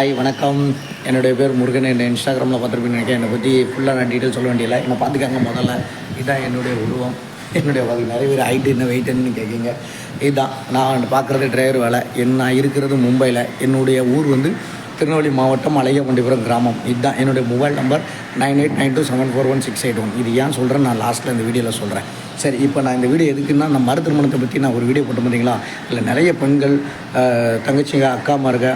Hi வணக்கம். என்னுடைய பேர் முருகன். என்ன இன்ஸ்டாகிராமில் பார்த்துருப்பீங்கன்னு நினைக்கிறேன். என்னை பற்றி ஃபுல்லாக நான் டீட்டெயில் சொல்ல வேண்டியதில்லை. என்னை பார்த்துக்காங்க. முதல்ல இதுதான் என்னுடைய உருவம், என்னுடைய வகை. நிறைய பேர் ஹைட்டு என்ன வெயிட்டுன்னு கேட்குங்க. இதுதான் நான் பார்க்குறது டிரைவர் வேலை. நான் இருக்கிறது மும்பையில். என்னுடைய ஊர் வந்து திருநெல்வேலி மாவட்டம் அழகியபண்டிபுரம் கிராமம். இதுதான் என்னுடைய மொபைல் நம்பர் 9892741681. இது ஏன் சொல்கிறேன் நான் லாஸ்ட்டில் இந்த வீடியோவில் சொல்கிறேன். சரி, இப்போ நான் இந்த வீடியோ எதுக்குன்னா, நான் மறு திருமணத்தை பற்றி நான் ஒரு வீடியோ போட்டு பார்த்தீங்களா, இல்லை நிறைய பெண்கள் தங்கச்சிங்க அக்காமாருங்க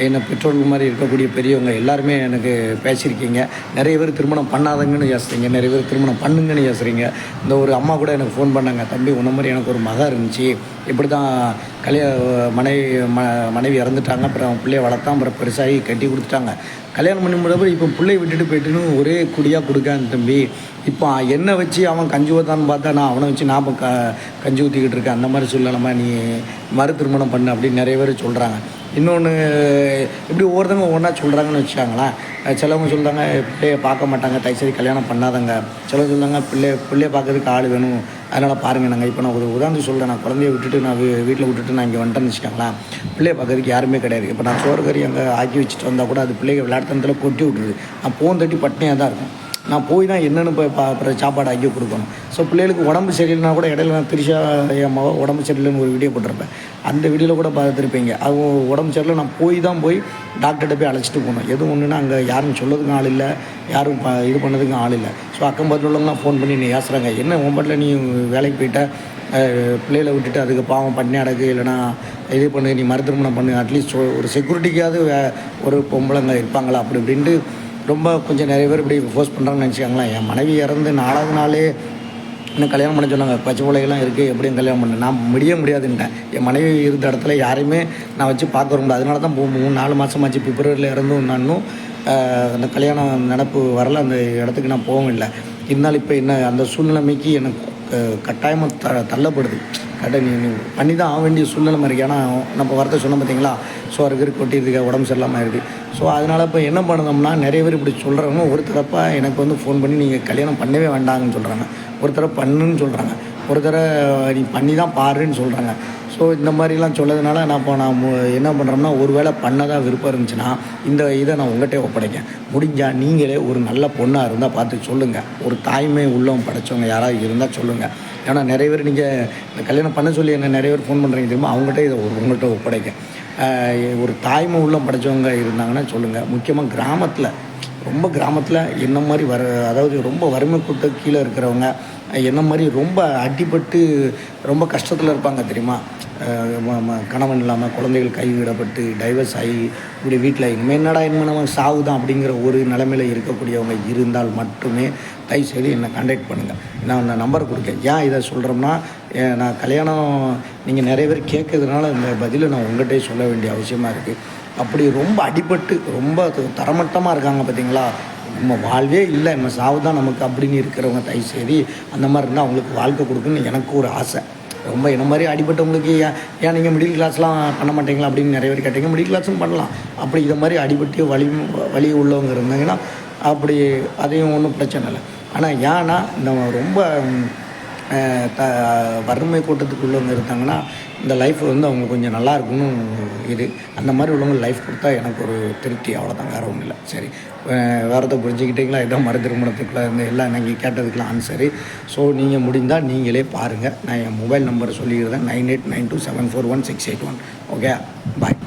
என்ன பெற்றோர்கள் மாதிரி இருக்கக்கூடிய பெரியவங்க எல்லாருமே எனக்கு பேசியிருக்கீங்க. நிறைய பேர் திருமணம் பண்ணாதங்கன்னு பேசுகிறீங்க, நிறைய பேர் திருமணம் பண்ணுங்கன்னு பேசுகிறீங்க. இந்த ஒரு அம்மா கூட எனக்கு ஃபோன் பண்ணாங்க, தம்பி உன்ன மாதிரி எனக்கு ஒரு மகன் இருந்துச்சு, இப்படி தான் மனைவி இறந்துட்டாங்க, அப்புறம் பிள்ளைய வளர்த்தான், அப்புறம் பெருசாகி கட்டி கொடுத்துட்டாங்க, கல்யாணம் பண்ணி முடியாது, இப்போ பிள்ளையை விட்டுட்டு போயிட்டுன்னு ஒரே குடியாக கொடுக்கான் தம்பி. இப்போ என்னை வச்சு அவன் கஞ்சி ஊற்றான்னு பார்த்தா நான் அவனை வச்சு நான் கஞ்சி ஊற்றிக்கிட்டு இருக்கேன். அந்த மாதிரி சொல்லலாமா, நீ மறு திருமணம் பண்ணு அப்படின்னு நிறைய பேர் சொல்கிறாங்க. இன்னொன்று இப்படி ஒவ்வொருத்தவங்க ஒவ்வொன்றா சொல்கிறாங்கன்னு வச்சுக்காங்களேன். சிலவங்க சொல்கிறாங்க பிள்ளையை பார்க்க மாட்டாங்க, தயவுசெய்து கல்யாணம் பண்ணாதங்க. சிலவங்க சொல்கிறாங்க பிள்ளையை பார்க்கறதுக்கு ஆள் வேணும், அதனால் பாருங்கள். நாங்கள் இப்போ நான் ஒரு உதாரணத்துக்கு சொல்கிறேன். நான் குழந்தைய விட்டுட்டு நான் வீட்டில் விட்டுட்டு நான் இங்கே வந்துட்டேன்னு வச்சுக்காங்களேன். பிள்ளையை பார்க்கறதுக்கு யாருமே கிடையாது. இப்போ நான் சோறு கறி அங்கே ஆக்கி வச்சுட்டு வந்தால் கூட அது பிள்ளைங்க விளையாட்டுத்தனத்தில் கொட்டி விட்டுருது. நான் போன் தட்டி பட்டினியாக தான் இருக்கும். நான் போய் தான் என்னென்னு அப்புறம் சாப்பாடு ஆக்கி கொடுக்கணும். ஸோ பிள்ளைகளுக்கு உடம்பு சரியில்லைனா கூட இடையில நான் திரிஷா என் உடம்பு சரியில்லைன்னு ஒரு வீடியோ போட்டிருப்பேன். அந்த வீடியோவில் கூட பார்த்துருப்பீங்க. அவங்க உடம்பு சரியில்லை, நான் போய் டாக்டர்கிட்ட போய் அழைச்சிட்டு போகணும். எதுவும் ஒன்றுனா அங்கே யாரும் சொல்லதுக்கும் ஆள் இல்லை, யாரும் இது பண்ணதுக்கும் ஆள் இல்லை. ஸோ அக்கம் பக்கத்தில் உள்ளவங்களாம் ஃபோன் பண்ணி நீ ஏசுகிறாங்க, என்ன உன் பாட்டில் நீ வேலைக்கு போயிட்ட, பிள்ளைகளை விட்டுட்டு அதுக்கு பாவம் பண்ணி அடக்கு, இல்லைனா இது பண்ணு, நீ மறு திருமணம் பண்ணு, அட்லீஸ்ட் ஒரு செக்யூரிட்டிக்காவது ஒரு பொம்பளைங்க இருப்பாங்களா அப்படி இப்படின்ட்டு ரொம்ப கொஞ்சம் நிறைய பேர் இப்படி ஃபோர்ஸ் பண்ணுறாங்கன்னு நினச்சிக்காங்களேன். என் மனைவி இறந்து 4வது நாளே இன்னும் கல்யாணம் பண்ண சொன்னாங்க. பச்சை பிள்ளைகள்லாம் இருக்குது, எப்படியும் கல்யாணம் பண்ணேன். நான் முடியாதுன்ட்டேன். என் மனைவி இருந்த இடத்துல யாரையுமே நான் வச்சு பார்க்க முடியாது. அதனால தான் 3-4 மாதமாச்சு. பிப்ரவரியில் இருந்தும் நான் இன்னும் அந்த கல்யாணம் நினப்பு வரல, அந்த இடத்துக்கு நான் போகவும் இல்லை. இருந்தாலும் இப்போ என்ன அந்த சூழ்நிலைமைக்கு எனக்கு கட்டாயமாக தள்ளப்படுது. நீ பண்ணி தான் ஆக வேண்டிய சூழ்நிலை இருக்குது. ஏன்னா நம்ம வார்த்தை சொன்ன பார்த்தீங்களா, ஸோ அதுக்கு கொட்டியிருக்க உடம்பு சரியில்லாமல் இருக்குது. ஸோ அதனால் இப்போ என்ன பண்ணுதோம்னா, நிறைய பேர் இப்படி சொல்கிறவங்க ஒரு தரப்பாக எனக்கு வந்து ஃபோன் பண்ணி நீங்கள் கல்யாணம் பண்ணவே வேண்டாங்கன்னு சொல்கிறாங்க, ஒரு தடவை பண்ணுன்னு சொல்கிறாங்க, ஒரு தடவை நீ பண்ணி தான் பாருன்னு சொல்கிறாங்க. ஸோ இந்த மாதிரிலாம் சொல்லதுனால நான் என்ன பண்ணுறோம்னா, ஒரு வேளை பண்ணதாக விருப்பம் இருந்துச்சுன்னா இதை நான் உங்கள்கிட்ட ஒப்படைக்கேன். முடிஞ்சால் நீங்களே ஒரு நல்ல பொண்ணாக இருந்தால் பார்த்து சொல்லுங்கள். ஒரு தாய்மை உள்ளவங்க படைச்சவங்க யாராவது இருந்தால் சொல்லுங்கள். ஏன்னா நிறைய பேர் நீங்கள் இந்த கல்யாணம் பண்ண சொல்லி என்ன நிறைய பேர் ஃபோன் பண்ணுறீங்க தெரியுமா, அவங்கள்ட்ட இதை உங்கள்கிட்ட ஒப்படைக்க. ஒரு தாய்மை உள்ளம் படைச்சவங்க இருந்தாங்கன்னா சொல்லுங்கள். முக்கியமாக கிராமத்தில் என்ன மாதிரி அதாவது ரொம்ப வறுமை கூட்ட கீழே இருக்கிறவங்க, என்ன மாதிரி ரொம்ப அடிபட்டு ரொம்ப கஷ்டத்தில் இருப்பாங்க தெரியுமா. கணவன் இல்லாமல் குழந்தைகள் கைவிடப்பட்டு டைவர்ஸ் ஆகி இப்படி வீட்டில் இனிமேல் நம்ம சாவு தான் அப்படிங்கிற ஒரு நிலைமையில் இருக்கக்கூடியவங்க இருந்தால் மட்டுமே தயவுசெய்து என்னை கான்டாக்ட் பண்ணுங்கள். நான் அந்த நம்பர் கொடுக்கேன். ஏன் இதை சொல்கிறோம்னா, நான் கல்யாணம் நீங்கள் நிறைய பேர் கேட்கறதுனால இந்த பதிலை நான் உங்கள்கிட்டே சொல்ல வேண்டிய அவசியமாக இருக்குது. அப்படி ரொம்ப அடிபட்டு ரொம்ப தரமட்டமாக இருக்காங்க பார்த்தீங்களா, நம்ம வாழ்வே இல்லை, நம்ம சாவு தான் நமக்கு அப்படின்னு இருக்கிறவங்க தயவுசெய்து அந்த மாதிரி இருந்தால் அவங்களுக்கு வாழ்க்கை கொடுக்குன்னு எனக்கு ஒரு ஆசை. ரொம்ப என்ன மாதிரி அடிபட்டவங்களுக்கு ஏன் நீங்கள் மிடில் கிளாஸ்லாம் பண்ண மாட்டீங்களா அப்படின்னு நிறைய பேர் கேட்டீங்க. மிடில் கிளாஸும் பண்ணலாம். அப்படி இதை மாதிரி அடிபட்டு வலி உள்ளவங்க இருந்தாங்கன்னா அப்படி அதையும் ஒன்றும் பிரச்சனை இல்லை. ஆனால் ஏன்னா நம்ம ரொம்ப வறுமை கூட்டத்துக்குள்ளவங்க இருந்தாங்கன்னா இந்த லைஃப் வந்து அவங்க கொஞ்சம் நல்லா இருக்குன்னு அந்த மாதிரி உள்ளவங்க லைஃப் கொடுத்தா எனக்கு ஒரு திருப்தி, அவ்வளோதான், வேறு ஒன்றும் இல்லை. சரி, வேறதை புரிஞ்சுக்கிட்டிங்களா? இதான் மறு திருமணத்துக்குள்ளே இருந்து எல்லாம் நீங்கள் கேட்டதுக்கெலாம் ஆன்சரு. ஸோ நீங்கள் முடிந்தால் நீங்களே பாருங்கள். நான் என் மொபைல் நம்பரை சொல்லிக்கிறேன், 9892741681. ஓகே, பாய்.